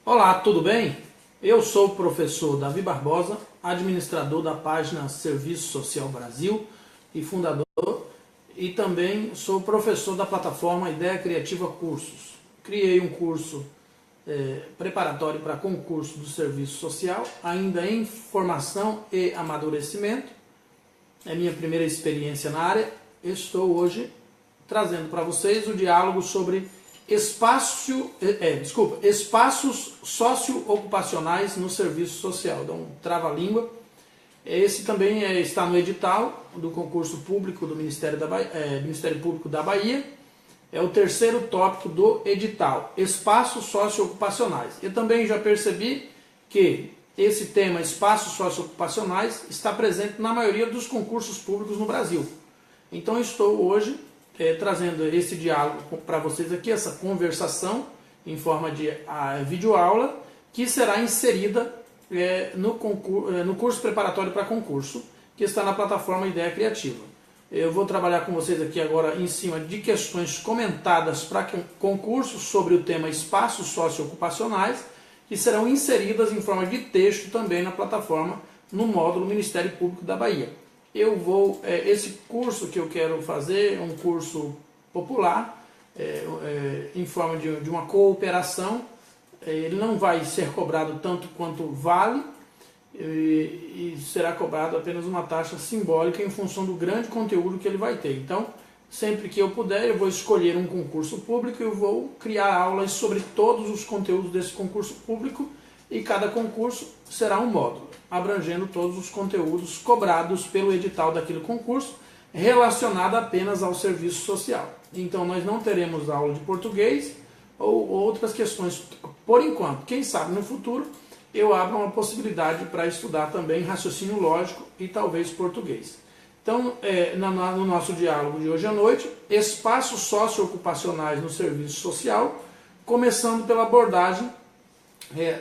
Olá, tudo bem? Eu sou o professor Davi Barbosa, administrador da página Serviço Social Brasil e fundador, e também sou professor da plataforma Ideia Criativa Cursos. Criei um curso preparatório para concurso do Serviço Social, ainda em formação e amadurecimento. É minha primeira experiência na área. Estou hoje trazendo para vocês o diálogo sobre espaços socioocupacionais no serviço social. Dá um trava-língua. Esse também está no edital do concurso público do Ministério Público da Bahia. É o terceiro tópico do edital, espaços socioocupacionais. Eu também já percebi que esse tema, espaços socioocupacionais, está presente na maioria dos concursos públicos no Brasil. Então estou hoje trazendo esse diálogo para vocês aqui, essa conversação em forma de videoaula, que será inserida no curso preparatório para concurso, que está na plataforma Ideia Criativa. Eu vou trabalhar com vocês aqui agora em cima de questões comentadas para concurso sobre o tema espaços socioocupacionais, que serão inseridas em forma de texto também na plataforma, no módulo Ministério Público da Bahia. Esse curso que eu quero fazer é um curso popular, em forma de uma cooperação. Ele não vai ser cobrado tanto quanto vale, e será cobrado apenas uma taxa simbólica em função do grande conteúdo que ele vai ter. Então, sempre que eu puder, eu vou escolher um concurso público e eu vou criar aulas sobre todos os conteúdos desse concurso público, e cada concurso será um módulo, abrangendo todos os conteúdos cobrados pelo edital daquele concurso, relacionado apenas ao serviço social. Então nós não teremos aula de português ou outras questões por enquanto. Quem sabe no futuro eu abro uma possibilidade para estudar também raciocínio lógico e talvez português. Então, no nosso diálogo de hoje à noite, espaços socioocupacionais no serviço social, começando pela abordagem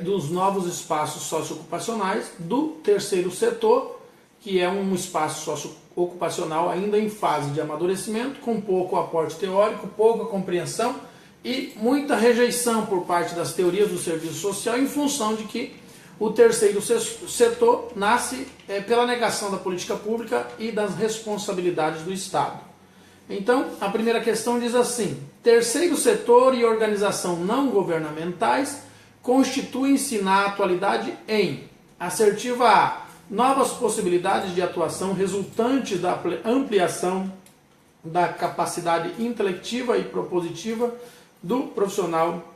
dos novos espaços socioocupacionais do terceiro setor, que é um espaço socioocupacional ainda em fase de amadurecimento, com pouco aporte teórico, pouca compreensão e muita rejeição por parte das teorias do serviço social, em função de que o terceiro setor nasce pela negação da política pública e das responsabilidades do Estado. Então, a primeira questão diz assim: terceiro setor e organização não governamentais constituem-se na atualidade em assertiva A, novas possibilidades de atuação resultantes da ampliação da capacidade intelectiva e propositiva do profissional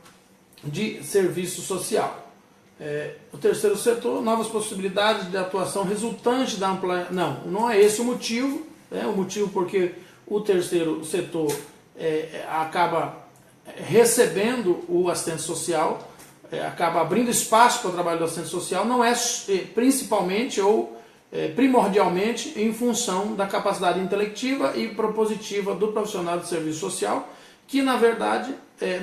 de serviço social. O terceiro setor, novas possibilidades de atuação resultantes da ampliação. Não é esse o motivo, o motivo porque o terceiro setor acaba recebendo o assistente social, acaba abrindo espaço para o trabalho do assistente social, não é principalmente ou primordialmente em função da capacidade intelectiva e propositiva do profissional de serviço social, que na verdade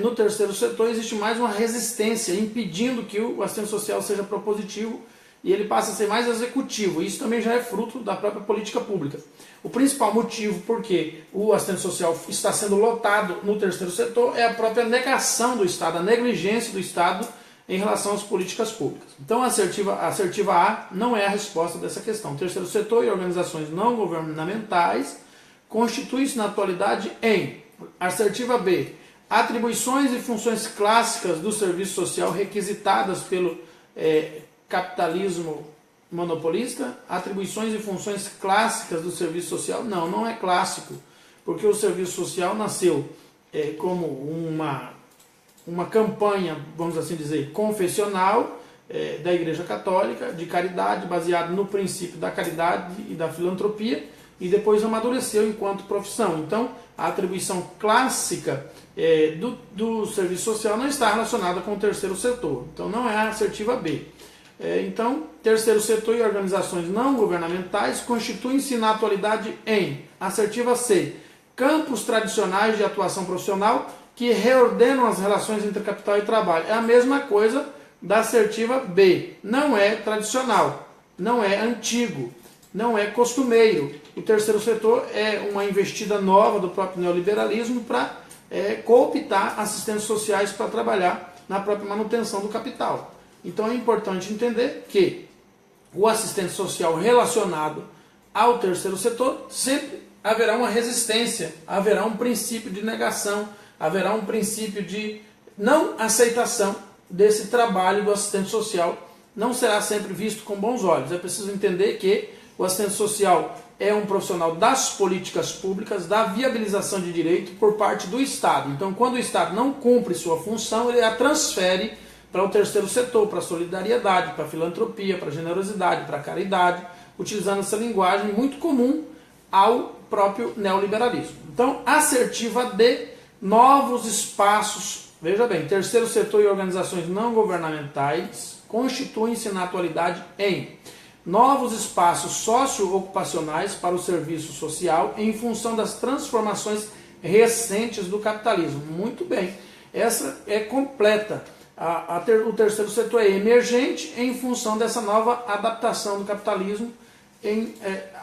no terceiro setor existe mais uma resistência impedindo que o assistente social seja propositivo e ele passa a ser mais executivo. Isso também já é fruto da própria política pública. O principal motivo por que o assistente social está sendo lotado no terceiro setor é a própria negação do Estado, a negligência do Estado em relação às políticas públicas. Então a assertiva A não é a resposta dessa questão. O terceiro setor e organizações não governamentais constituem-se na atualidade em assertiva B, atribuições e funções clássicas do serviço social requisitadas pelo capitalismo monopolista. Atribuições e funções clássicas do serviço social, não é clássico, porque o serviço social nasceu como uma campanha, vamos assim dizer, confessional da Igreja Católica, de caridade, baseado no princípio da caridade e da filantropia, e depois amadureceu enquanto profissão. Então, a atribuição clássica do serviço social não está relacionada com o terceiro setor. Então, não é a assertiva B. Então, terceiro setor e organizações não governamentais constituem-se na atualidade em assertiva C, campos tradicionais de atuação profissional que reordenam as relações entre capital e trabalho. É a mesma coisa da assertiva B. Não é tradicional, não é antigo, não é costumeiro. O terceiro setor é uma investida nova do próprio neoliberalismo para cooptar assistentes sociais para trabalhar na própria manutenção do capital. Então é importante entender que o assistente social relacionado ao terceiro setor, sempre haverá uma resistência, haverá um princípio de negação, haverá um princípio de não aceitação desse trabalho do assistente social, não será sempre visto com bons olhos. É preciso entender que o assistente social é um profissional das políticas públicas, da viabilização de direito por parte do Estado. Então, quando o Estado não cumpre sua função, ele a transfere para o terceiro setor, para a solidariedade, para a filantropia, para a generosidade, para a caridade, utilizando essa linguagem muito comum ao próprio neoliberalismo. Então, assertiva de novos espaços, veja bem, terceiro setor e organizações não governamentais constituem-se na atualidade em novos espaços socio-ocupacionais para o serviço social em função das transformações recentes do capitalismo. Muito bem, essa é completa. O terceiro setor é emergente em função dessa nova adaptação do capitalismo em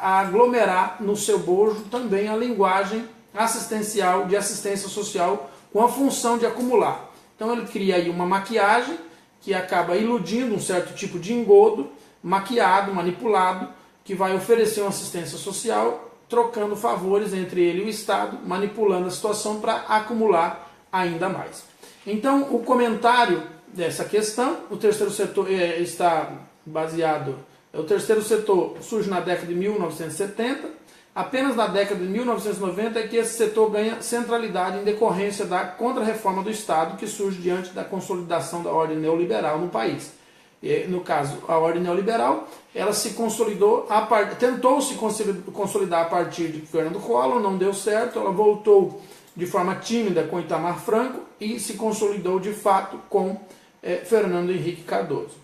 aglomerar no seu bojo também a linguagem assistencial, de assistência social, com a função de acumular. Então ele cria aí uma maquiagem que acaba iludindo um certo tipo de engodo, maquiado, manipulado, que vai oferecer uma assistência social, trocando favores entre ele e o Estado, manipulando a situação para acumular ainda mais. Então, o comentário dessa questão, o terceiro setor está baseado, o terceiro setor surge na década de 1970, apenas na década de 1990 é que esse setor ganha centralidade em decorrência da contra-reforma do Estado, que surge diante da consolidação da ordem neoliberal no país. No caso, a ordem neoliberal, ela se consolidou, tentou se consolidar a partir de Fernando Collor, não deu certo, ela voltou de forma tímida com Itamar Franco e se consolidou de fato com Fernando Henrique Cardoso.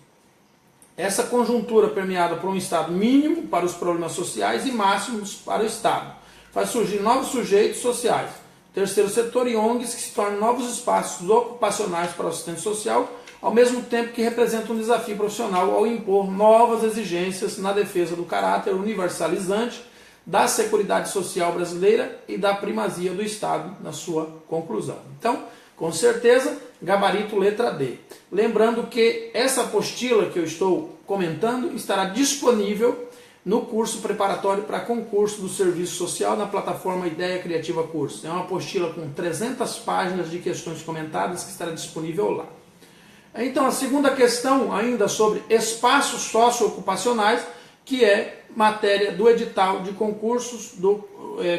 Essa conjuntura permeada por um Estado mínimo para os problemas sociais e máximos para o Estado faz surgir novos sujeitos sociais, terceiro setor e ONGs que se tornam novos espaços ocupacionais para o assistente social, ao mesmo tempo que representam um desafio profissional ao impor novas exigências na defesa do caráter universalizante da Seguridade Social brasileira e da primazia do Estado na sua conclusão. Então, com certeza, gabarito letra D. Lembrando que essa apostila que eu estou comentando estará disponível no curso preparatório para concurso do Serviço Social na plataforma Ideia Criativa Curso. É uma apostila com 300 páginas de questões comentadas que estará disponível lá. Então, a segunda questão, ainda sobre espaços socioocupacionais, que é matéria do edital de concursos do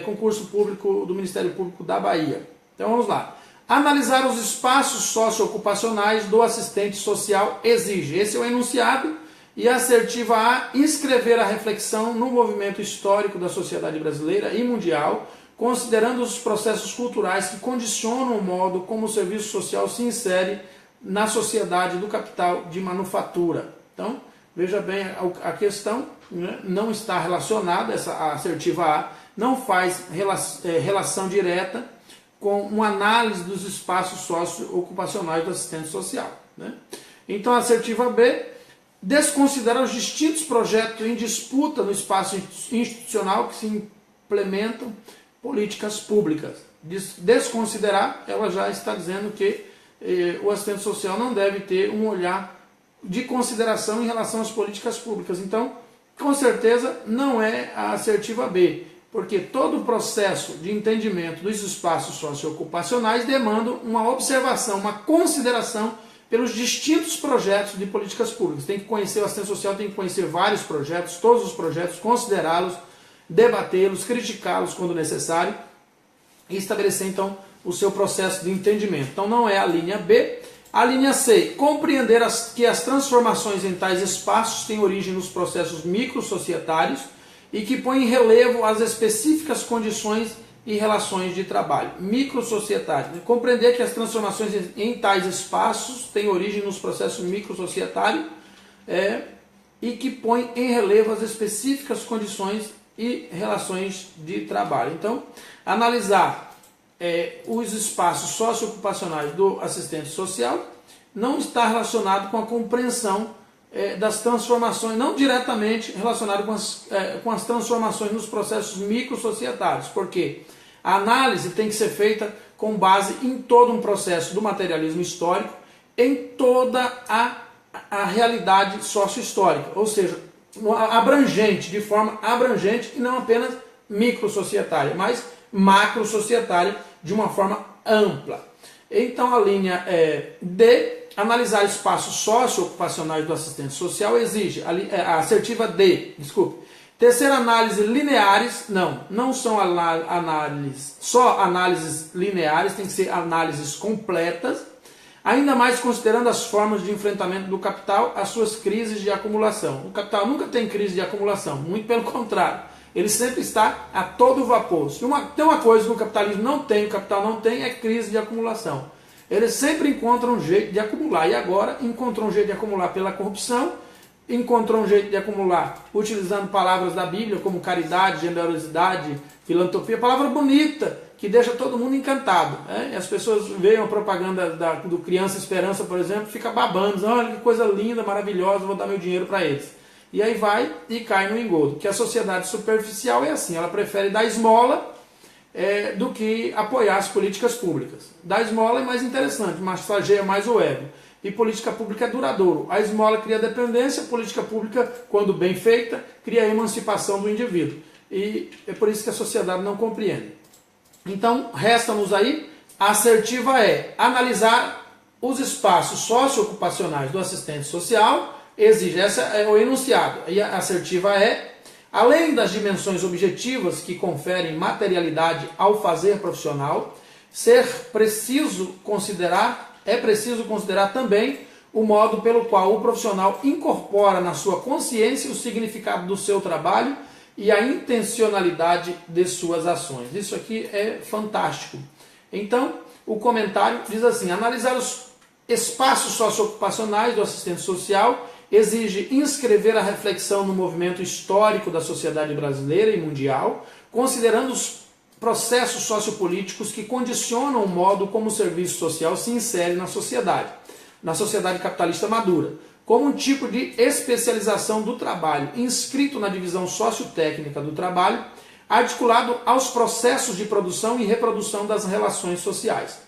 concurso público do Ministério Público da Bahia. Então, vamos lá. Analisar os espaços socioocupacionais do assistente social exige. Esse é o enunciado e a assertiva A, inscrever a reflexão no movimento histórico da sociedade brasileira e mundial, considerando os processos culturais que condicionam o modo como o serviço social se insere na sociedade do capital de manufatura. Então, veja bem, a questão, né, não está relacionada, essa assertiva A não faz relação direta com uma análise dos espaços socioocupacionais do assistente social. Né? Então, a assertiva B desconsidera os distintos projetos em disputa no espaço institucional que se implementam políticas públicas. Desconsiderar, ela já está dizendo que o assistente social não deve ter um olhar de consideração em relação às políticas públicas. Então, com certeza, não é a assertiva B, porque todo o processo de entendimento dos espaços socioocupacionais demanda uma observação, uma consideração pelos distintos projetos de políticas públicas. Tem que conhecer o assistente social, tem que conhecer vários projetos, todos os projetos, considerá-los, debatê-los, criticá-los quando necessário e estabelecer, então, o seu processo de entendimento. Então, não é a linha B. A linha C, compreender que as transformações em tais espaços têm origem nos processos microsocietários e que põem em relevo as específicas condições e relações de trabalho. Microsocietários. Compreender que as transformações em tais espaços têm origem nos processos microsocietários e que põem em relevo as específicas condições e relações de trabalho. Então, analisar os espaços socioocupacionais do assistente social não está relacionado com a compreensão das transformações, não diretamente relacionado com as transformações nos processos microsocietários, porque a análise tem que ser feita com base em todo um processo do materialismo histórico em toda a realidade sócio-histórica, ou seja, abrangente, de forma abrangente e não apenas micro-societária, mas macro-societária de uma forma ampla. Então a linha D, analisar espaços socio-ocupacionais do assistente social, exige, a assertiva D, desculpe, terceira análise lineares, não são só análises lineares, tem que ser análises completas, ainda mais considerando as formas de enfrentamento do capital às suas crises de acumulação. O capital nunca tem crise de acumulação, muito pelo contrário, ele sempre está a todo vapor. Se tem uma coisa que o capitalismo não tem, o capital não tem, é crise de acumulação. Eles sempre encontram um jeito de acumular, e agora encontrou um jeito de acumular pela corrupção, encontrou um jeito de acumular utilizando palavras da Bíblia como caridade, generosidade, filantropia, palavra bonita, que deixa todo mundo encantado. E as pessoas veem a propaganda do Criança Esperança, por exemplo, fica babando, olha que coisa linda, maravilhosa, vou dar meu dinheiro para eles. E aí vai e cai no engodo, que a sociedade superficial é assim, ela prefere dar esmola do que apoiar as políticas públicas. Dar esmola é mais interessante, massageia mais o ego. E política pública é duradouro. A esmola cria dependência, a política pública, quando bem feita, cria a emancipação do indivíduo. E é por isso que a sociedade não compreende. Então, resta-nos aí, a assertiva é analisar os espaços socio-ocupacionais do assistente social, exige, essa é o enunciado. E a assertiva é, além das dimensões objetivas que conferem materialidade ao fazer profissional, é preciso considerar também o modo pelo qual o profissional incorpora na sua consciência o significado do seu trabalho e a intencionalidade de suas ações. Isso aqui é fantástico. Então, o comentário diz assim, analisar os espaços socioocupacionais do assistente social exige inscrever a reflexão no movimento histórico da sociedade brasileira e mundial, considerando os processos sociopolíticos que condicionam o modo como o serviço social se insere na sociedade capitalista madura, como um tipo de especialização do trabalho, inscrito na divisão sociotécnica do trabalho, articulado aos processos de produção e reprodução das relações sociais.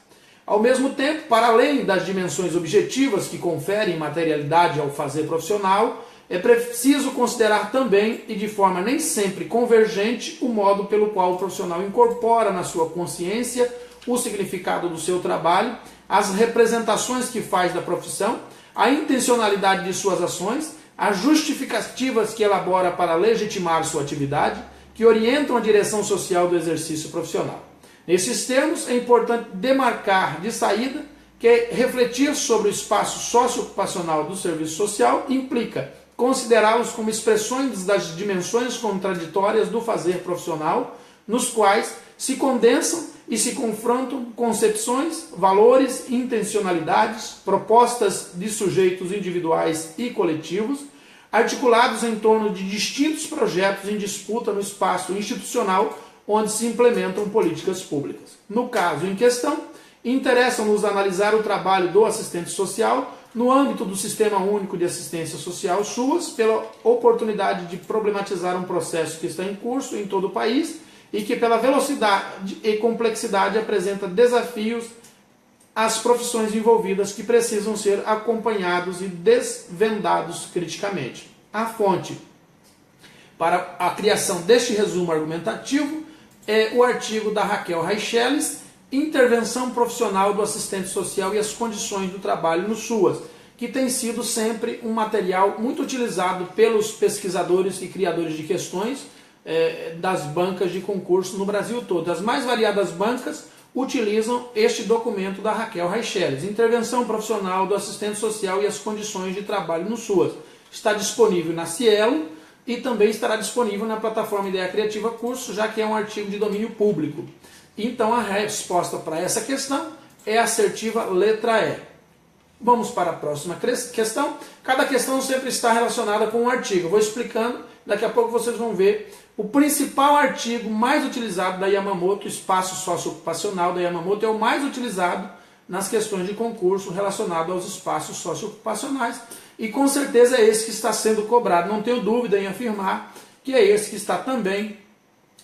Ao mesmo tempo, para além das dimensões objetivas que conferem materialidade ao fazer profissional, é preciso considerar também, e de forma nem sempre convergente, o modo pelo qual o profissional incorpora na sua consciência o significado do seu trabalho, as representações que faz da profissão, a intencionalidade de suas ações, as justificativas que elabora para legitimar sua atividade, que orientam a direção social do exercício profissional. Nesses termos, é importante demarcar de saída que refletir sobre o espaço socioocupacional do serviço social implica considerá-los como expressões das dimensões contraditórias do fazer profissional, nos quais se condensam e se confrontam concepções, valores, intencionalidades, propostas de sujeitos individuais e coletivos, articulados em torno de distintos projetos em disputa no espaço institucional onde se implementam políticas públicas. No caso em questão, interessa-nos analisar o trabalho do assistente social no âmbito do Sistema Único de Assistência Social, SUAS, pela oportunidade de problematizar um processo que está em curso em todo o país e que, pela velocidade e complexidade, apresenta desafios às profissões envolvidas que precisam ser acompanhados e desvendados criticamente. A fonte para a criação deste resumo argumentativo é o artigo da Raquel Reicheles, Intervenção Profissional do Assistente Social e as Condições do Trabalho no SUAS, que tem sido sempre um material muito utilizado pelos pesquisadores e criadores de questões das bancas de concurso no Brasil todo. As mais variadas bancas utilizam este documento da Raquel Reicheles, Intervenção Profissional do Assistente Social e as Condições de Trabalho no SUAS. Está disponível na Cielo e também estará disponível na plataforma Ideia Criativa Curso, já que é um artigo de domínio público. Então a resposta para essa questão é a assertiva letra E. Vamos para a próxima questão. Cada questão sempre está relacionada com um artigo. Eu vou explicando, daqui a pouco vocês vão ver o principal artigo mais utilizado da Yamamoto, espaço socioocupacional da Yamamoto, é o mais utilizado nas questões de concurso relacionado aos espaços socioocupacionais. E com certeza é esse que está sendo cobrado. Não tenho dúvida em afirmar que é esse que está também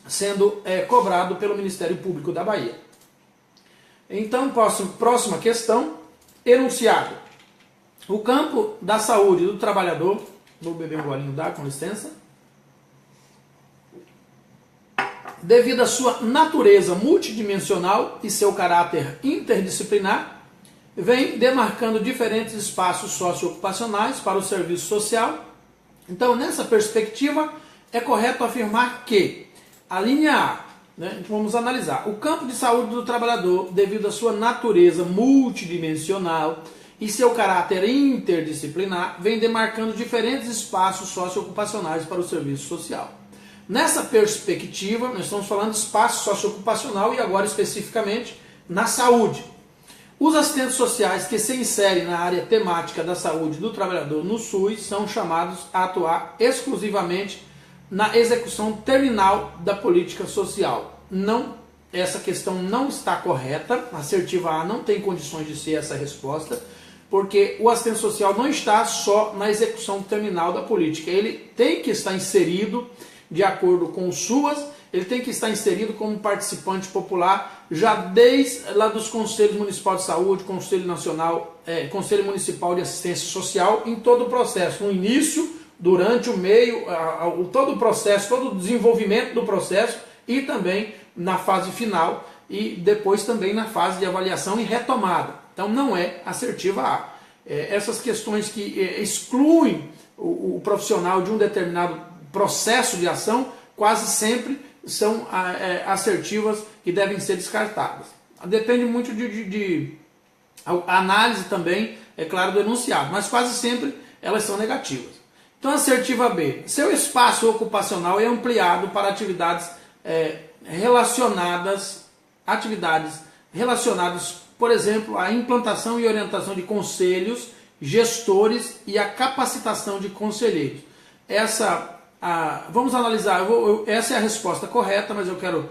sendo cobrado pelo Ministério Público da Bahia. Então, próxima questão, enunciado. O campo da saúde do trabalhador, vou beber um golinho d'água, com licença. Devido à sua natureza multidimensional e seu caráter interdisciplinar, vem demarcando diferentes espaços socioocupacionais para o serviço social. Então, nessa perspectiva, é correto afirmar que a linha A, né, vamos analisar, o campo de saúde do trabalhador, devido à sua natureza multidimensional e seu caráter interdisciplinar, vem demarcando diferentes espaços socioocupacionais para o serviço social. Nessa perspectiva, nós estamos falando de espaço socioocupacional e agora especificamente na saúde. Os assistentes sociais que se inserem na área temática da saúde do trabalhador no SUS são chamados a atuar exclusivamente na execução terminal da política social. Essa questão não está correta, a assertiva A não tem condições de ser essa resposta, porque o assistente social não está só na execução terminal da política, ele tem que estar inserido de acordo com o SUAS, ele tem que estar inserido como participante popular já desde lá dos Conselhos Municipais de Saúde, Conselho Nacional, Conselho Municipal de Assistência Social, em todo o processo, no início, durante o meio, todo o processo, todo o desenvolvimento do processo e também na fase final e depois também na fase de avaliação e retomada. Então não é assertiva A. Essas questões que excluem o profissional de um determinado processo de ação quase sempre são assertivas e devem ser descartadas. Depende muito de análise também, é claro, do enunciado, mas quase sempre elas são negativas. Então, assertiva B. Seu espaço ocupacional é ampliado para atividades relacionadas, por exemplo, à implantação e orientação de conselhos, gestores e a capacitação de conselheiros. Vamos analisar, essa é a resposta correta, mas eu quero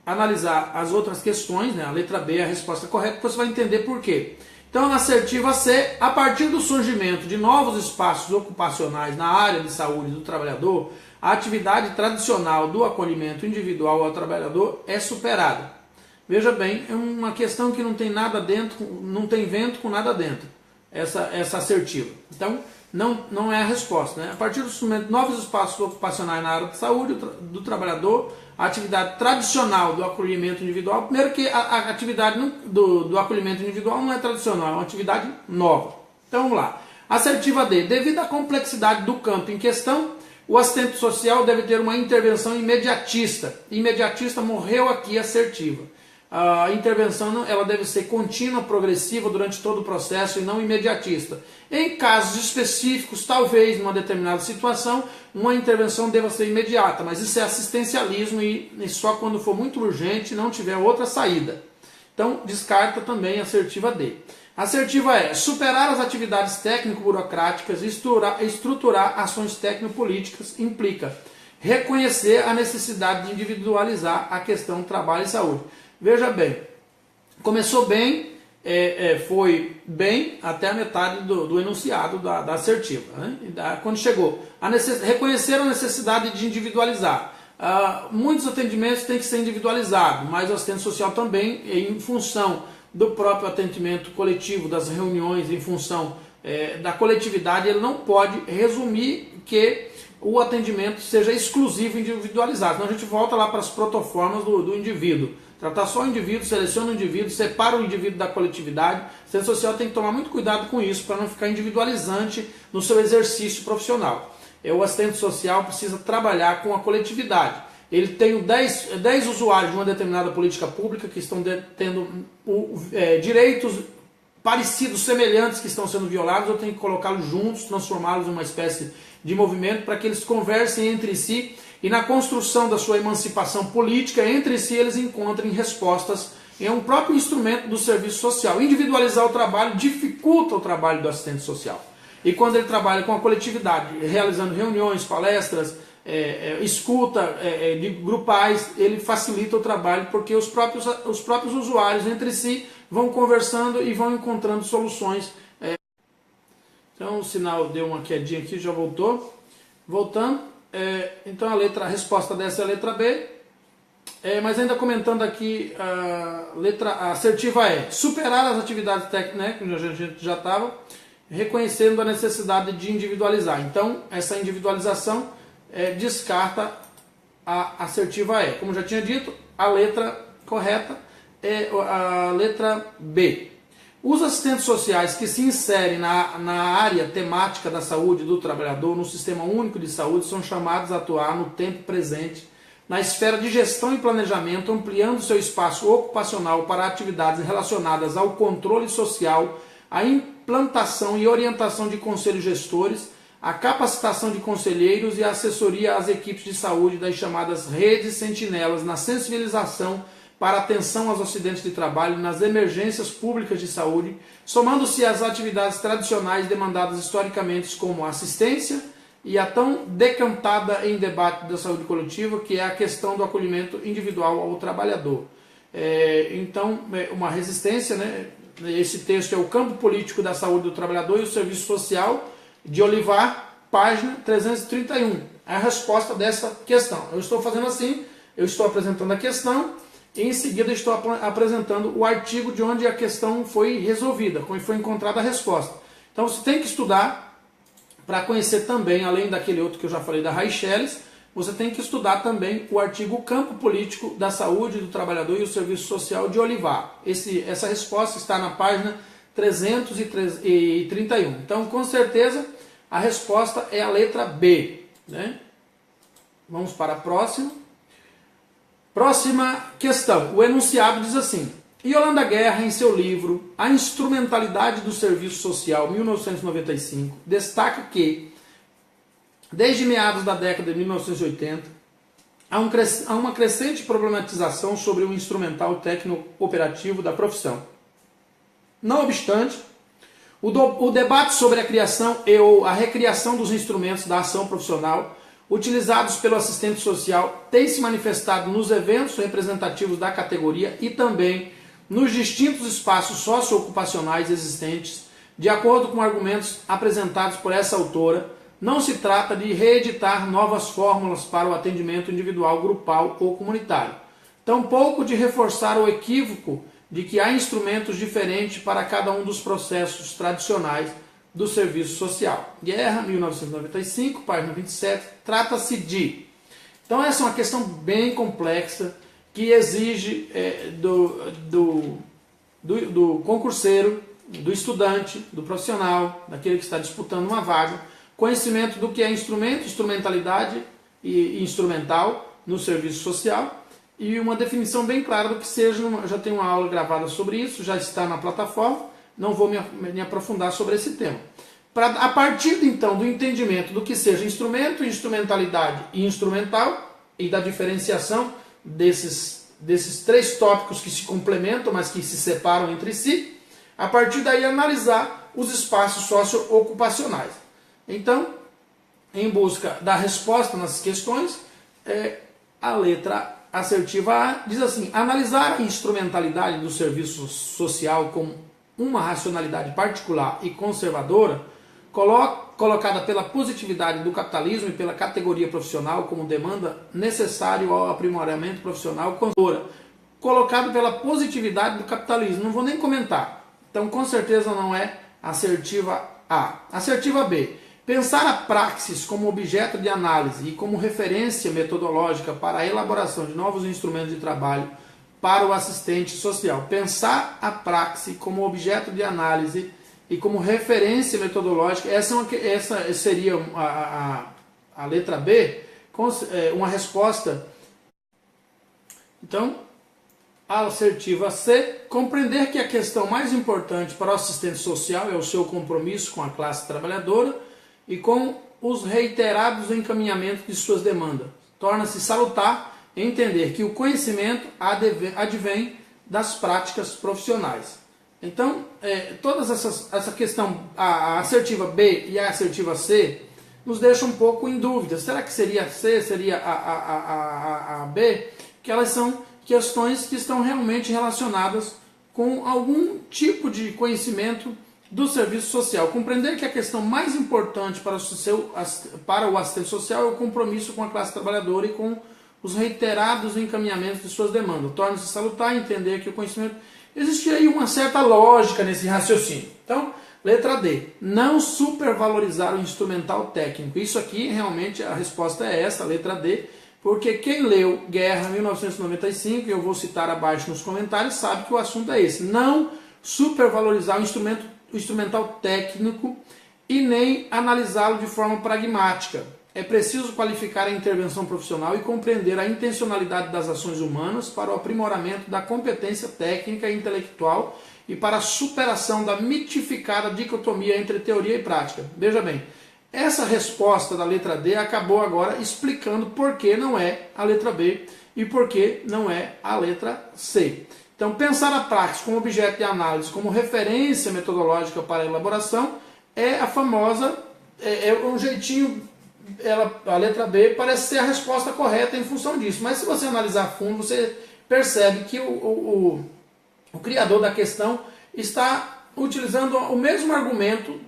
analisar as outras questões, né? A letra B é a resposta correta, você vai entender por quê. Então, na assertiva C, a partir do surgimento de novos espaços ocupacionais na área de saúde do trabalhador, a atividade tradicional do acolhimento individual ao trabalhador é superada. Veja bem, é uma questão que não tem nada dentro, não tem vento com nada dentro, essa assertiva. Então, não é a resposta, né? A partir do surgimento de novos espaços ocupacionais na área de saúde do trabalhador, a atividade tradicional do acolhimento individual, primeiro que a atividade do acolhimento individual não é tradicional, é uma atividade nova. Então vamos lá. Assertiva D. Devido à complexidade do campo em questão, o assistente social deve ter uma intervenção imediatista. Imediatista morreu aqui assertiva. A intervenção ela deve ser contínua, progressiva durante todo o processo e não imediatista. Em casos específicos, talvez numa determinada situação, uma intervenção deva ser imediata, mas isso é assistencialismo e só quando for muito urgente e não tiver outra saída. Então, descarta também a assertiva D. A assertiva E. Superar as atividades técnico-burocráticas e estruturar ações técnico-políticas implica reconhecer a necessidade de individualizar a questão trabalho e saúde. Veja bem, começou bem, foi bem até a metade do enunciado da assertiva. Né? Quando chegou, reconhecer a necessidade de individualizar. Muitos atendimentos têm que ser individualizados, mas o assistente social também, em função do próprio atendimento coletivo, das reuniões, em função da coletividade, ele não pode resumir que o atendimento seja exclusivo e individualizado. Então a gente volta lá para as protoformas do indivíduo. Tratar só o indivíduo, seleciona o indivíduo, separa o indivíduo da coletividade. O assistente social tem que tomar muito cuidado com isso, para não ficar individualizante no seu exercício profissional. O assistente social precisa trabalhar com a coletividade. Ele tem 10 usuários de uma determinada política pública que estão tendo direitos parecidos, semelhantes, que estão sendo violados. Eu tenho que colocá-los juntos, transformá-los em uma espécie de movimento para que eles conversem entre si e na construção da sua emancipação política, entre si eles encontrem respostas em um próprio instrumento do serviço social. Individualizar o trabalho dificulta o trabalho do assistente social. E quando ele trabalha com a coletividade, realizando reuniões, palestras, escuta de grupais, ele facilita o trabalho porque os próprios usuários entre si vão conversando e vão encontrando soluções. Então o sinal deu uma quedinha aqui, já voltou. Voltando. Então a resposta dessa é a letra B. Mas ainda comentando aqui, a assertiva é superar as atividades técnicas, né, que a gente já estava, reconhecendo a necessidade de individualizar. Então, essa individualização descarta a assertiva E. Como já tinha dito, a letra correta é a letra B. Os assistentes sociais que se inserem na área temática da saúde do trabalhador no Sistema Único de Saúde são chamados a atuar no tempo presente na esfera de gestão e planejamento, ampliando seu espaço ocupacional para atividades relacionadas ao controle social, a implantação e orientação de conselhos gestores, a capacitação de conselheiros e a assessoria às equipes de saúde das chamadas redes sentinelas na sensibilização para atenção aos acidentes de trabalho e nas emergências públicas de saúde, somando-se às atividades tradicionais demandadas historicamente como assistência e a tão decantada em debate da saúde coletiva, que é a questão do acolhimento individual ao trabalhador. Então, uma resistência, né? Esse texto é o campo político da saúde do trabalhador e o serviço social, de Olivar, página 331. É a resposta dessa questão. Eu estou fazendo assim, eu estou apresentando a questão e em seguida estou apresentando o artigo de onde a questão foi resolvida, como foi encontrada a resposta. Então você tem que estudar para conhecer também, além daquele outro que eu já falei da Raicheles, você tem que estudar também o artigo Campo Político da Saúde do Trabalhador e o Serviço Social de Olivar. Essa resposta está na página 331. Então, com certeza, a resposta é a letra B. Né? Vamos para a próxima. Próxima questão. O enunciado diz assim: Yolanda Guerra, em seu livro A Instrumentalidade do Serviço Social, 1995, destaca que, desde meados da década de 1980, há uma crescente problematização sobre o instrumental técnico-operativo da profissão. Não obstante, o debate sobre a criação ou a recriação dos instrumentos da ação profissional utilizados pelo assistente social tem se manifestado nos eventos representativos da categoria e também nos distintos espaços socioocupacionais existentes. De acordo com argumentos apresentados por essa autora, não se trata de reeditar novas fórmulas para o atendimento individual, grupal ou comunitário. Tampouco de reforçar o equívoco de que há instrumentos diferentes para cada um dos processos tradicionais do serviço social. Guerra, 1995, página 27, trata-se de... Então essa é uma questão bem complexa que exige do concurseiro, do estudante, do profissional, daquele que está disputando uma vaga, conhecimento do que é instrumento, instrumentalidade e instrumental no serviço social e uma definição bem clara do que seja. Já tem uma aula gravada sobre isso, já está na plataforma, não vou me aprofundar sobre esse tema. A partir então do entendimento do que seja instrumento, instrumentalidade e instrumental e da diferenciação desses três tópicos que se complementam, mas que se separam entre si, a partir daí analisar os espaços socioocupacionais. Então, em busca da resposta nas questões, a letra assertiva A diz assim: analisar a instrumentalidade do serviço social como uma racionalidade particular e conservadora, colocada pela positividade do capitalismo e pela categoria profissional como demanda necessária ao aprimoramento profissional, colocado pela positividade do capitalismo. Não vou nem comentar. Então, com certeza não é assertiva A. Assertiva B. Pensar a praxis como objeto de análise e como referência metodológica para a elaboração de novos instrumentos de trabalho para o assistente social. Pensar a praxis como objeto de análise e como referência metodológica. Essa seria a letra B, uma resposta. Então, a assertiva C, compreender que a questão mais importante para o assistente social é o seu compromisso com a classe trabalhadora e com os reiterados encaminhamentos de suas demandas. Torna-se salutar entender que o conhecimento advém das práticas profissionais. Então, essa questão, a assertiva B e a assertiva C, nos deixa um pouco em dúvida. Será que seria a C, seria a B? Que elas são questões que estão realmente relacionadas com algum tipo de conhecimento do serviço social. Compreender que a questão mais importante para o assistente social é o compromisso com a classe trabalhadora e com os reiterados encaminhamentos de suas demandas. Torna-se salutar entender que o conhecimento... Existe aí uma certa lógica nesse raciocínio. Então, letra D, não supervalorizar o instrumental técnico. Isso aqui, realmente, a resposta é essa, a letra D, porque quem leu Guerra 1995, e eu vou citar abaixo nos comentários, sabe que o assunto é esse. Não supervalorizar o instrumental técnico e nem analisá-lo de forma pragmática. É preciso qualificar a intervenção profissional e compreender a intencionalidade das ações humanas para o aprimoramento da competência técnica e intelectual e para a superação da mitificada dicotomia entre teoria e prática. Veja bem, essa resposta da letra D acabou agora explicando por que não é a letra B e por que não é a letra C. Então, pensar a prática como objeto de análise, como referência metodológica para a elaboração, é a famosa, é um jeitinho, a letra B parece ser a resposta correta em função disso. Mas se você analisar a fundo, você percebe que o criador da questão está utilizando o mesmo argumento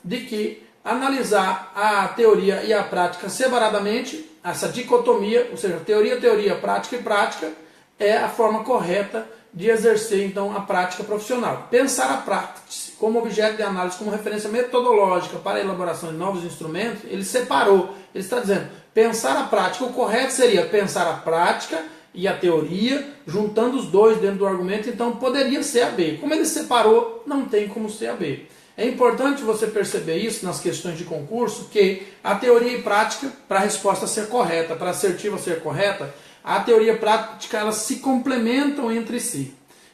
de que analisar a teoria e a prática separadamente, essa dicotomia, ou seja, teoria, prática e prática, é a forma correta de exercer então a prática profissional. Pensar a prática como objeto de análise, como referência metodológica para a elaboração de novos instrumentos, ele separou, ele está dizendo, pensar a prática, o correto seria pensar a prática e a teoria, juntando os dois dentro do argumento, então poderia ser a B. Como ele separou, não tem como ser a B. É importante você perceber isso nas questões de concurso, que a teoria e prática, para a resposta ser correta, para a assertiva ser correta, a teoria e a prática elas se complementam entre si.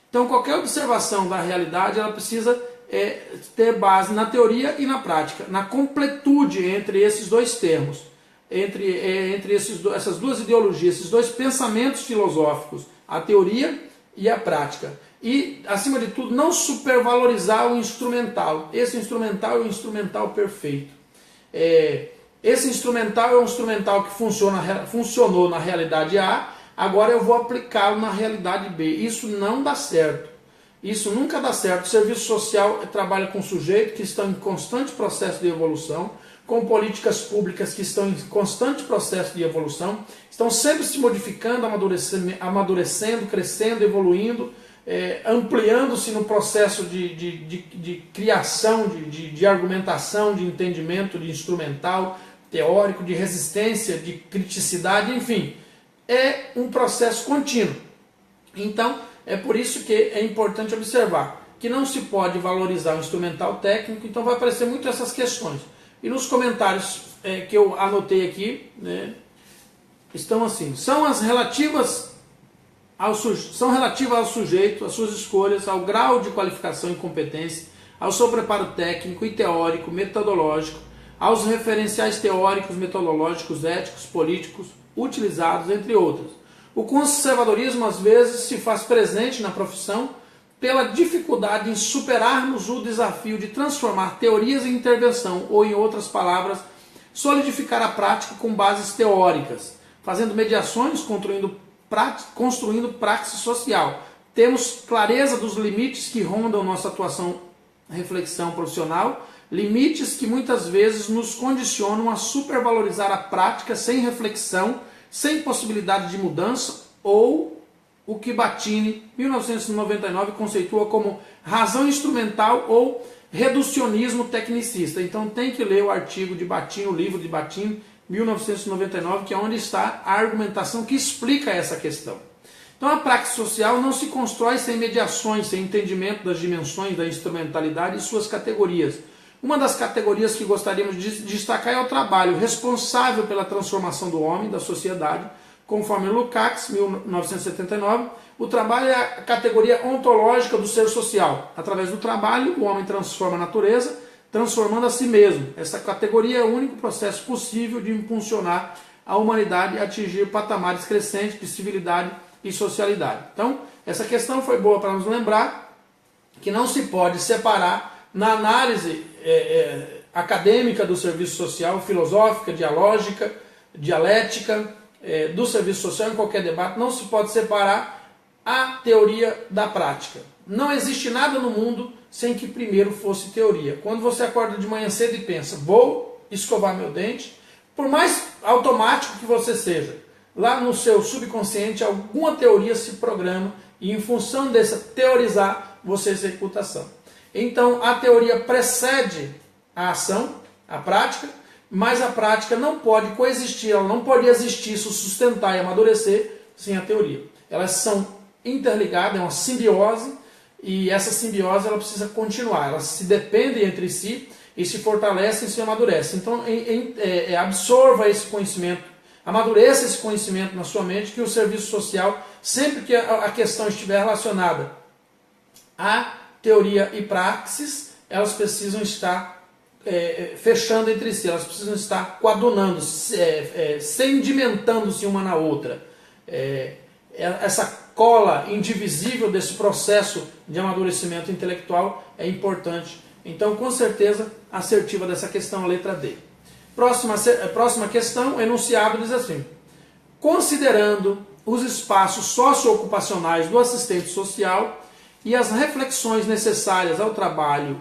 Então qualquer observação da realidade ela precisa ter base na teoria e na prática, na completude entre esses dois termos, entre essas duas ideologias, esses dois pensamentos filosóficos, a teoria e a prática. E, acima de tudo, não supervalorizar o instrumental. Esse instrumental é o instrumental perfeito. Esse instrumental é um instrumental que funcionou na realidade A, agora eu vou aplicá-lo na realidade B. Isso não dá certo. Isso nunca dá certo. O serviço social trabalha com sujeitos que estão em constante processo de evolução, com políticas públicas que estão em constante processo de evolução, estão sempre se modificando, amadurecendo, crescendo, evoluindo, ampliando-se no processo de criação, de argumentação, de entendimento, de instrumental, teórico, de resistência, de criticidade, enfim. É um processo contínuo. Então, é por isso que é importante observar que não se pode valorizar o instrumental técnico, então vai aparecer muito essas questões. E nos comentários que eu anotei aqui, né, estão assim, são relativas ao sujeito, às suas escolhas, ao grau de qualificação e competência, ao seu preparo técnico e teórico, metodológico, aos referenciais teóricos, metodológicos, éticos, políticos, utilizados, entre outros. O conservadorismo, às vezes, se faz presente na profissão pela dificuldade em superarmos o desafio de transformar teorias em intervenção, ou, em outras palavras, solidificar a prática com bases teóricas, fazendo mediações, construindo praxis social. Temos clareza dos limites que rondam nossa atuação, reflexão profissional, limites que muitas vezes nos condicionam a supervalorizar a prática sem reflexão, sem possibilidade de mudança, ou o que Battini, 1999, conceitua como razão instrumental ou reducionismo tecnicista. Então tem que ler o artigo de Battini, o livro de Battini, 1999, que é onde está a argumentação que explica essa questão. Então a praxis social não se constrói sem mediações, sem entendimento das dimensões da instrumentalidade e suas categorias. Uma das categorias que gostaríamos de destacar é o trabalho, responsável pela transformação do homem, da sociedade. Conforme Lukács, 1979, o trabalho é a categoria ontológica do ser social. Através do trabalho, o homem transforma a natureza, transformando a si mesmo. Essa categoria é o único processo possível de impulsionar a humanidade a atingir patamares crescentes de civilidade e socialidade. Então, essa questão foi boa para nos lembrar que não se pode separar na análise acadêmica do serviço social, filosófica, dialógica, dialética, do serviço social em qualquer debate, não se pode separar a teoria da prática. Não existe nada no mundo sem que primeiro fosse teoria. Quando você acorda de manhã cedo e pensa, vou escovar meu dente, por mais automático que você seja, lá no seu subconsciente alguma teoria se programa e em função dessa teorizar, você executa a ação. Então a teoria precede a ação, a prática, mas a prática não pode coexistir, ela não pode existir, se sustentar e amadurecer sem a teoria. Elas são interligadas, é uma simbiose, e essa simbiose ela precisa continuar, elas se dependem entre si e se fortalecem e se amadurecem. Então absorva esse conhecimento, amadureça esse conhecimento na sua mente, que o serviço social, sempre que a questão estiver relacionada a teoria e praxis, elas precisam estar fechando entre si, elas precisam estar coadunando, sedimentando-se uma na outra. Essa cola indivisível desse processo de amadurecimento intelectual é importante. Então, com certeza, assertiva dessa questão, a letra D. Próxima questão, o enunciado diz assim: considerando os espaços socioocupacionais do assistente social e as reflexões necessárias ao trabalho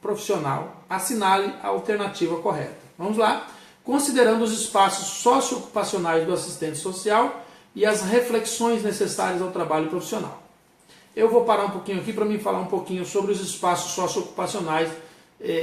profissional, assinale a alternativa correta. Vamos lá. Considerando os espaços socioocupacionais do assistente social e as reflexões necessárias ao trabalho profissional. Eu vou parar um pouquinho aqui para me falar um pouquinho sobre os espaços socioocupacionais,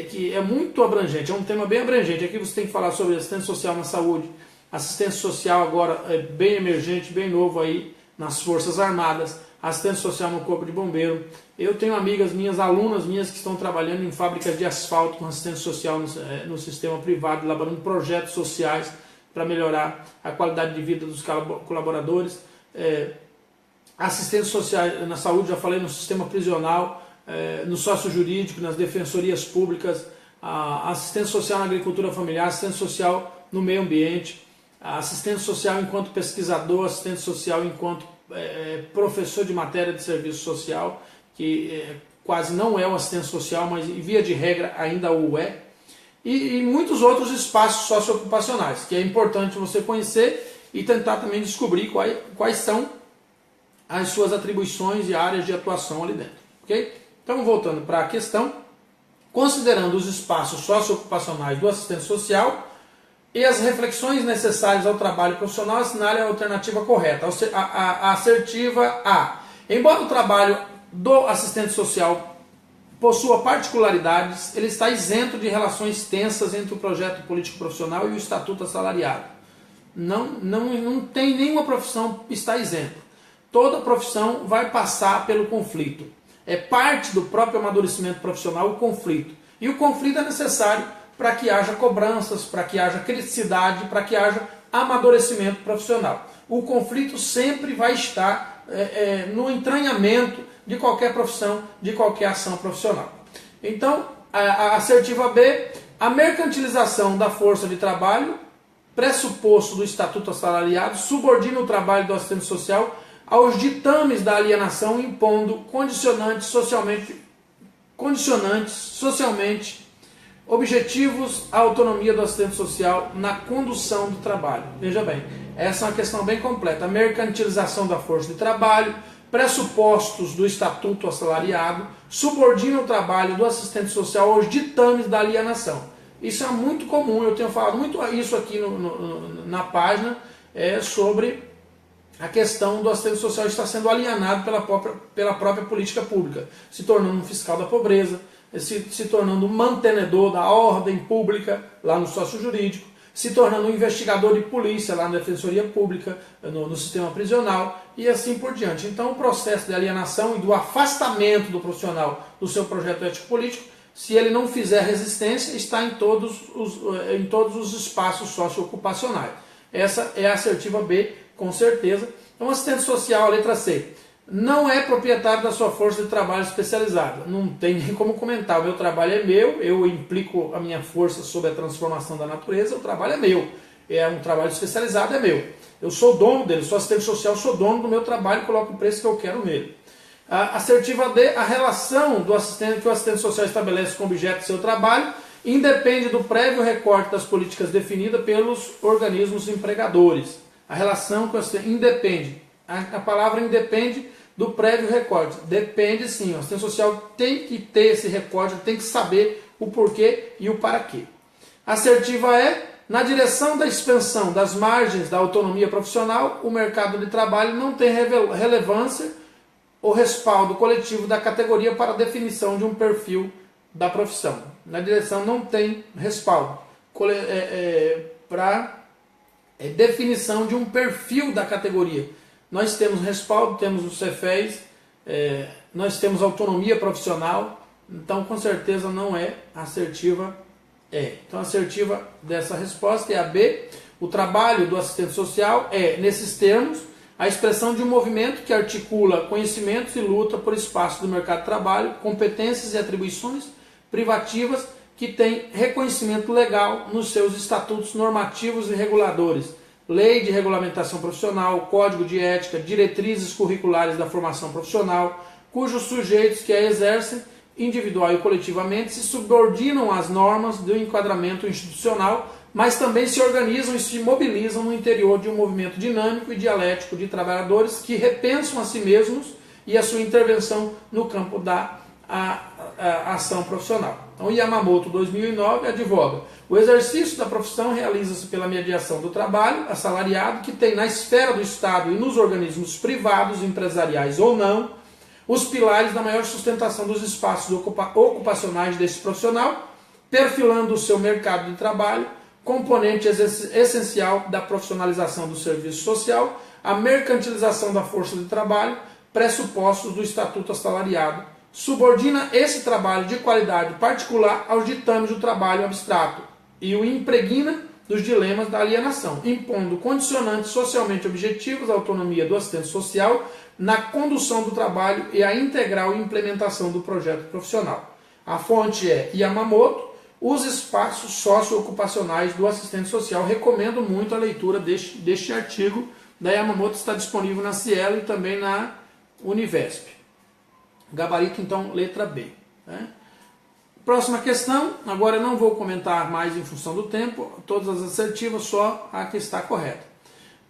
que é muito abrangente, é um tema bem abrangente. Aqui você tem que falar sobre assistência social na saúde, assistência social agora bem emergente, bem novo aí nas Forças Armadas, assistência social no Corpo de Bombeiro. Eu tenho amigas minhas, alunas minhas que estão trabalhando em fábricas de asfalto com assistência social no sistema privado, elaborando projetos sociais para melhorar a qualidade de vida dos colaboradores. Assistência social na saúde, já falei, no sistema prisional, no sócio-jurídico, nas defensorias públicas, assistência social na agricultura familiar, assistência social no meio ambiente, assistência social enquanto pesquisador, assistência social enquanto professor de matéria de serviço social, que quase não é um assistente social, mas via de regra ainda o é, e muitos outros espaços socioocupacionais, que é importante você conhecer e tentar também descobrir quais são as suas atribuições e áreas de atuação ali dentro. Ok? Então, voltando para a questão, considerando os espaços socioocupacionais do assistente social e as reflexões necessárias ao trabalho profissional, assinale a alternativa correta. A assertiva A. Embora o trabalho do assistente social possua particularidades, ele está isento de relações tensas entre o projeto político profissional e o estatuto assalariado. Não tem nenhuma profissão que está isenta. Toda profissão vai passar pelo conflito. É parte do próprio amadurecimento profissional o conflito. E o conflito é necessário para que haja cobranças, para que haja criticidade, para que haja amadurecimento profissional. O conflito sempre vai estar no entranhamento de qualquer profissão, de qualquer ação profissional. Então, a assertiva B, a mercantilização da força de trabalho, pressuposto do estatuto assalariado, subordina o trabalho do assistente social aos ditames da alienação, impondo condicionantes socialmente objetivos à autonomia do assistente social na condução do trabalho. Veja bem, essa é uma questão bem completa. A mercantilização da força de trabalho, pressupostos do estatuto assalariado, subordina o trabalho do assistente social aos ditames da alienação. Isso é muito comum, eu tenho falado muito isso aqui na página, sobre a questão do assistente social estar sendo alienado pela própria política pública, se tornando um fiscal da pobreza, se tornando um mantenedor da ordem pública lá no sócio-jurídico, se tornando um investigador de polícia lá na defensoria pública, no sistema prisional e assim por diante. Então o processo de alienação e do afastamento do profissional do seu projeto ético-político, se ele não fizer resistência, está em todos os espaços socioocupacionais. Essa é a assertiva B, com certeza. Então, assistente social, a letra C, não é proprietário da sua força de trabalho especializada. Não tem nem como comentar. O meu trabalho é meu, eu implico a minha força sobre a transformação da natureza, o trabalho é meu. É um trabalho especializado, é meu. Eu sou dono dele, sou assistente social, sou dono do meu trabalho, coloco o preço que eu quero nele. A assertiva D, a relação do assistente que o assistente social estabelece com o objeto de seu trabalho independe do prévio recorte das políticas definidas pelos organismos empregadores. A relação com o assistente independe. A palavra independe do prévio recorte. Depende sim. O assistente social tem que ter esse recorte, tem que saber o porquê e o para quê. A assertiva é na direção da expansão das margens da autonomia profissional, o mercado de trabalho não tem relevância ou respaldo coletivo da categoria para a definição de um perfil da profissão. Na direção não tem respaldo para definição de um perfil da categoria. Nós temos respaldo, temos o Cefes, nós temos autonomia profissional, então com certeza não é assertiva. Então a assertiva dessa resposta é a B. O trabalho do assistente social é, nesses termos, a expressão de um movimento que articula conhecimentos e luta por espaço do mercado de trabalho, competências e atribuições privativas que têm reconhecimento legal nos seus estatutos normativos e reguladores, lei de regulamentação profissional, código de ética, diretrizes curriculares da formação profissional, cujos sujeitos que a exercem, individual e coletivamente, se subordinam às normas do enquadramento institucional, mas também se organizam e se mobilizam no interior de um movimento dinâmico e dialético de trabalhadores que repensam a si mesmos e a sua intervenção no campo da ação profissional. Então, Yamamoto, 2009, advoga: o exercício da profissão realiza-se pela mediação do trabalho assalariado, que tem na esfera do Estado e nos organismos privados, empresariais ou não, os pilares da maior sustentação dos espaços ocupacionais desse profissional, perfilando o seu mercado de trabalho, componente essencial da profissionalização do serviço social, a mercantilização da força de trabalho, pressupostos do Estatuto Assalariado, subordina esse trabalho de qualidade particular aos ditames do trabalho abstrato e o impregna dos dilemas da alienação, impondo condicionantes socialmente objetivos à autonomia do assistente social na condução do trabalho e a integral implementação do projeto profissional. A fonte é Yamamoto, os espaços socioocupacionais do assistente social. Recomendo muito a leitura deste artigo da Yamamoto, está disponível na Cielo e também na Univesp. Gabarito, então, letra B. Próxima questão, agora eu não vou comentar mais em função do tempo, todas as assertivas, só a que está correta.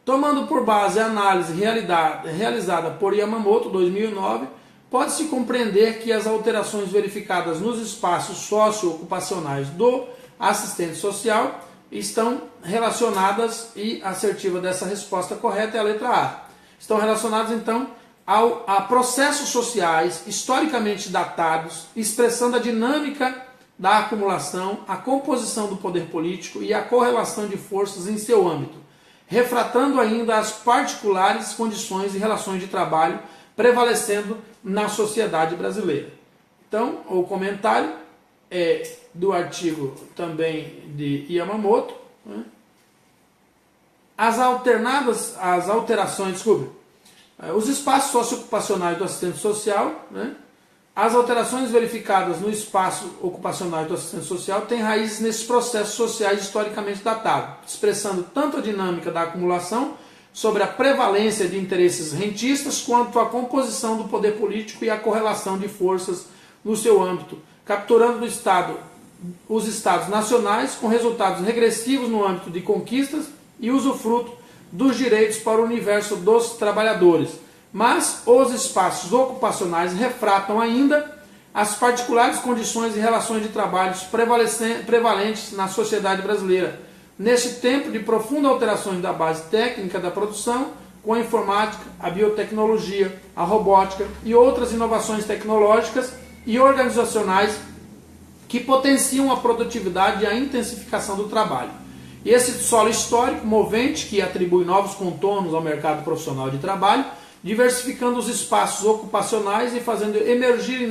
Tomando por base a análise realizada por Yamamoto, 2009, pode-se compreender que as alterações verificadas nos espaços socioocupacionais do assistente social estão relacionadas, e a assertiva dessa resposta correta é a letra A. Estão relacionadas, então, a processos sociais historicamente datados, expressando a dinâmica da acumulação, a composição do poder político e a correlação de forças em seu âmbito, refratando ainda as particulares condições e relações de trabalho prevalecendo na sociedade brasileira. Então, o comentário é do artigo também de Yamamoto. Os espaços socioocupacionais do assistente social, as alterações verificadas no espaço ocupacional do assistente social têm raízes nesses processos sociais historicamente datados, expressando tanto a dinâmica da acumulação sobre a prevalência de interesses rentistas, quanto a composição do poder político e a correlação de forças no seu âmbito, capturando os estados nacionais com resultados regressivos no âmbito de conquistas e usufruto dos direitos para o universo dos trabalhadores. Mas os espaços ocupacionais refratam ainda as particulares condições e relações de trabalho prevalentes na sociedade brasileira, neste tempo de profunda alterações da base técnica da produção, com a informática, a biotecnologia, a robótica e outras inovações tecnológicas e organizacionais que potenciam a produtividade e a intensificação do trabalho. E esse solo histórico movente que atribui novos contornos ao mercado profissional de trabalho, diversificando os espaços ocupacionais e fazendo emergir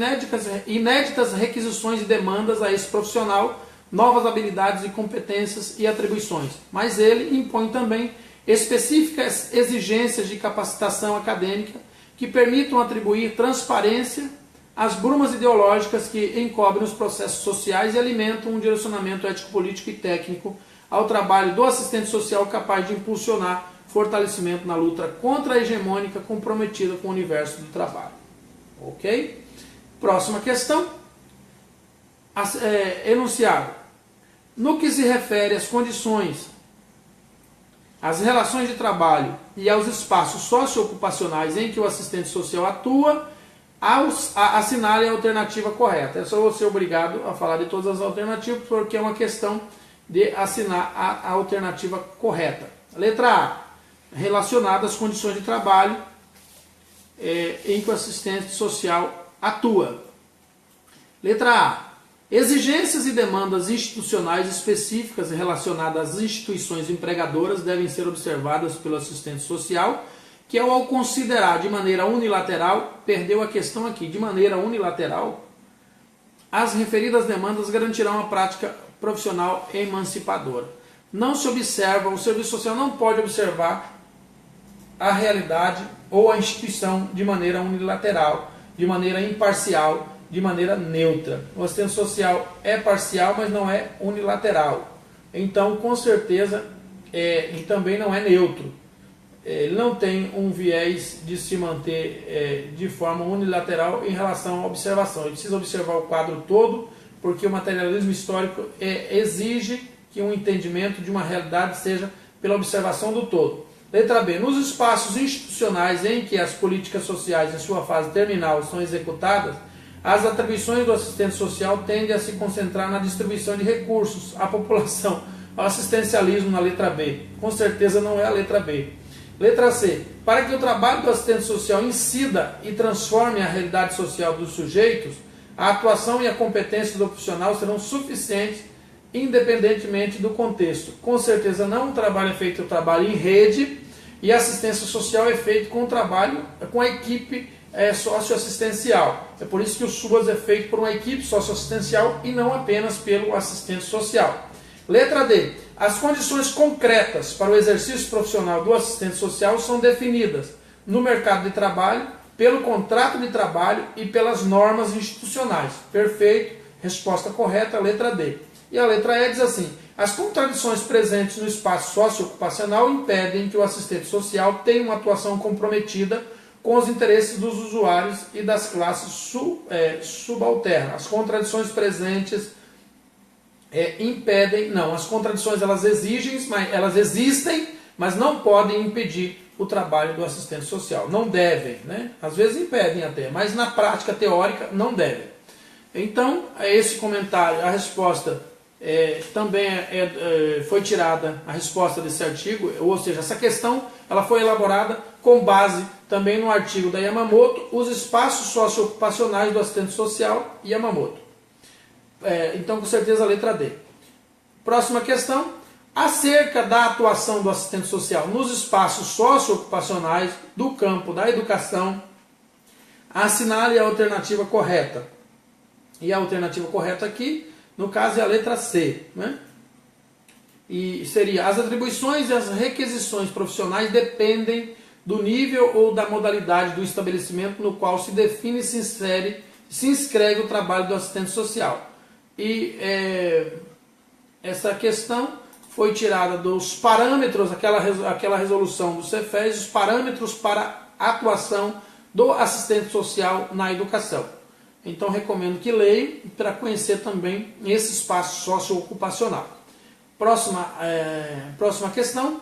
inéditas requisições e demandas a esse profissional, novas habilidades e competências e atribuições. Mas ele impõe também específicas exigências de capacitação acadêmica que permitam atribuir transparência às brumas ideológicas que encobrem os processos sociais e alimentam um direcionamento ético-político e técnico ao trabalho do assistente social, capaz de impulsionar fortalecimento na luta contra a hegemônica comprometida com o universo do trabalho. Ok? Próxima questão. Enunciado. No que se refere às condições, às relações de trabalho e aos espaços socioocupacionais em que o assistente social atua, assinale a alternativa correta. Eu só vou ser obrigado a falar de todas as alternativas, porque é uma questão de assinar a alternativa correta. Letra A, relacionada às condições de trabalho em que o assistente social atua. Letra A, exigências e demandas institucionais específicas relacionadas às instituições empregadoras devem ser observadas pelo assistente social, que ao considerar de maneira unilateral, perdeu a questão aqui, de maneira unilateral, as referidas demandas garantirão a prática profissional emancipadora. Não se observa, o serviço social não pode observar a realidade ou a instituição de maneira unilateral, de maneira imparcial, de maneira neutra. O assistente social é parcial, mas não é unilateral. Então, com certeza, ele também não é neutro. Ele não tem um viés de se manter de forma unilateral em relação à observação. Ele precisa observar o quadro todo, porque o materialismo histórico exige que um entendimento de uma realidade seja pela observação do todo. Letra B. Nos espaços institucionais em que as políticas sociais em sua fase terminal são executadas, as atribuições do assistente social tendem a se concentrar na distribuição de recursos à população. O assistencialismo na letra B. Com certeza não é a letra B. Letra C. Para que o trabalho do assistente social incida e transforme a realidade social dos sujeitos, a atuação e a competência do profissional serão suficientes independentemente do contexto. Com certeza não, o trabalho é feito trabalho em rede e a assistência social é feito com o trabalho com a equipe socioassistencial. É por isso que o SUAS é feito por uma equipe socioassistencial e não apenas pelo assistente social. Letra D. As condições concretas para o exercício profissional do assistente social são definidas no mercado de trabalho, pelo contrato de trabalho e pelas normas institucionais. Perfeito. Resposta correta, letra D. E a letra E diz assim: as contradições presentes no espaço socioocupacional impedem que o assistente social tenha uma atuação comprometida com os interesses dos usuários e das classes subalternas. As contradições presentes impedem, não, as contradições elas existem, mas não podem impedir o trabalho do assistente social. Não devem, né? Às vezes impedem até, mas na prática teórica não devem. Então, esse comentário, a resposta também foi tirada, a resposta desse artigo, ou seja, essa questão ela foi elaborada com base também no artigo da Yamamoto, os espaços socioocupacionais do assistente social, Yamamoto. Então, com certeza, a letra D. Próxima questão. Acerca da atuação do assistente social nos espaços socioocupacionais do campo da educação, assinale a alternativa correta. E a alternativa correta aqui, no caso, é a letra C, né? E seria: as atribuições e as requisições profissionais dependem do nível ou da modalidade do estabelecimento no qual se define e se inscreve o trabalho do assistente social. E essa questão foi tirada dos parâmetros, aquela resolução do Cefes, os parâmetros para a atuação do assistente social na educação. Então, recomendo que leiam para conhecer também esse espaço socioocupacional. Próxima questão.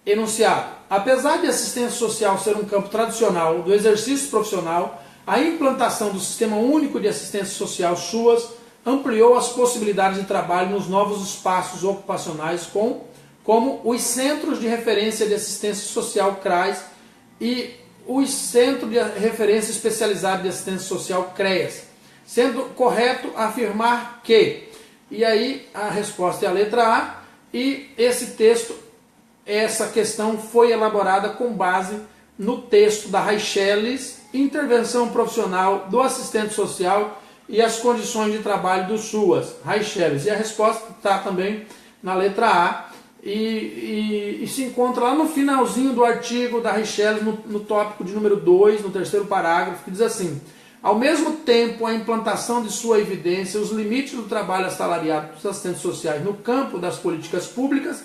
Enunciado. Apesar de assistência social ser um campo tradicional do exercício profissional, a implantação do Sistema Único de Assistência Social, SUAS, ampliou as possibilidades de trabalho nos novos espaços ocupacionais, como os Centros de Referência de Assistência Social, CRAS, e os Centros de Referência Especializado de Assistência Social, CREAS, sendo correto afirmar que, e aí a resposta é a letra A, e esse texto, essa questão foi elaborada com base no texto da Reicheles, Intervenção Profissional do Assistente Social e as Condições de Trabalho do SUAS, Reicheles. E a resposta está também na letra A, e se encontra lá no finalzinho do artigo da Reicheles, no tópico de número 2, no terceiro parágrafo, que diz assim: ao mesmo tempo, a implantação de sua evidência, os limites do trabalho assalariado dos assistentes sociais no campo das políticas públicas,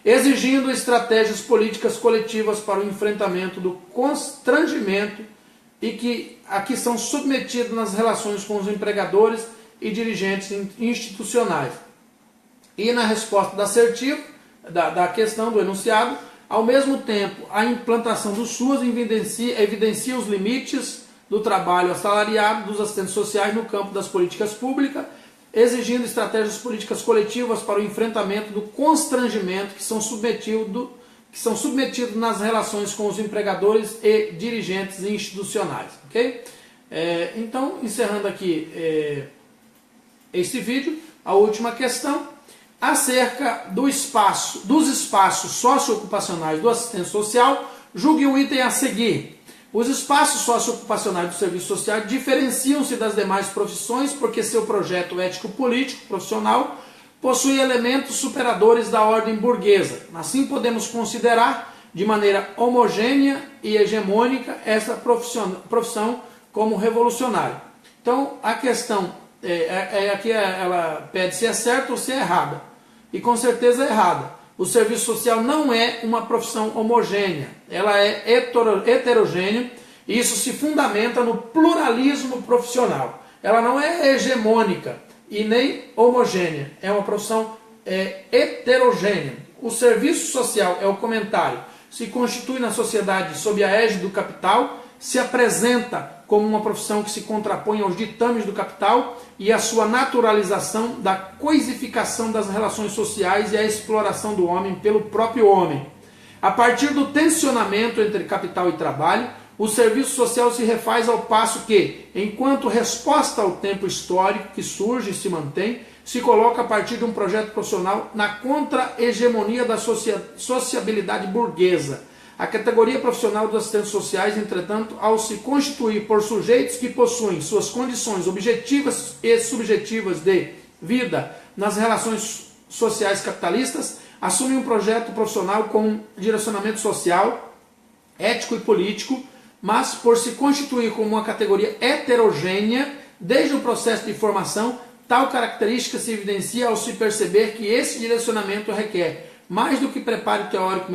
exigindo estratégias políticas coletivas para o enfrentamento do constrangimento e que aqui são submetidos nas relações com os empregadores e dirigentes institucionais. E na resposta da assertiva, da questão do enunciado, ao mesmo tempo, a implantação do SUAS evidencia os limites do trabalho assalariado dos assistentes sociais no campo das políticas públicas, exigindo estratégias políticas coletivas para o enfrentamento do constrangimento que são submetidos nas relações com os empregadores e dirigentes institucionais. Ok? Então, encerrando aqui este vídeo, a última questão, acerca dos espaços socioocupacionais do assistente social, julgue o item a seguir. Os espaços socioocupacionais do serviço social diferenciam-se das demais profissões porque seu projeto ético-político profissional possui elementos superadores da ordem burguesa. Assim, podemos considerar de maneira homogênea e hegemônica essa profissão como revolucionária. Então, a questão aqui ela pede se é certa ou se é errada. E com certeza é errada. O serviço social não é uma profissão homogênea, ela é heterogênea e isso se fundamenta no pluralismo profissional. Ela não é hegemônica e nem homogênea, é uma profissão heterogênea. O serviço social, é o comentário, se constitui na sociedade sob a égide do capital, se apresenta como uma profissão que se contrapõe aos ditames do capital e a sua naturalização da coisificação das relações sociais e a exploração do homem pelo próprio homem. A partir do tensionamento entre capital e trabalho, o serviço social se refaz ao passo que, enquanto resposta ao tempo histórico que surge e se mantém, se coloca a partir de um projeto profissional na contra-hegemonia da sociabilidade burguesa. A categoria profissional dos assistentes sociais, entretanto, ao se constituir por sujeitos que possuem suas condições objetivas e subjetivas de vida nas relações sociais capitalistas, assume um projeto profissional com direcionamento social, ético e político, mas por se constituir como uma categoria heterogênea, desde o processo de formação, tal característica se evidencia ao se perceber que esse direcionamento requer mais do que preparo teórico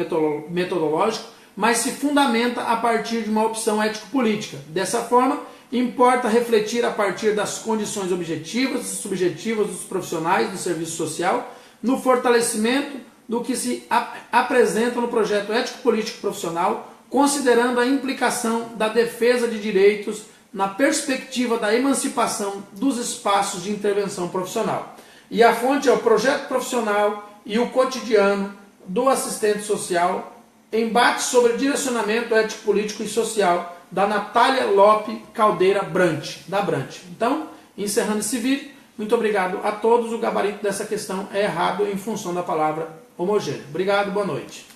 metodológico, mas se fundamenta a partir de uma opção ético-política. Dessa forma, importa refletir a partir das condições objetivas e subjetivas dos profissionais do serviço social, no fortalecimento do que se apresenta no projeto ético-político profissional, considerando a implicação da defesa de direitos na perspectiva da emancipação dos espaços de intervenção profissional. E a fonte é o projeto profissional e o cotidiano do assistente social, embate sobre direcionamento ético-político e social, da Natália Lope Caldeira Brant, da Brant. Então, encerrando esse vídeo, muito obrigado a todos. O gabarito dessa questão é errado em função da palavra homogêneo. Obrigado, boa noite.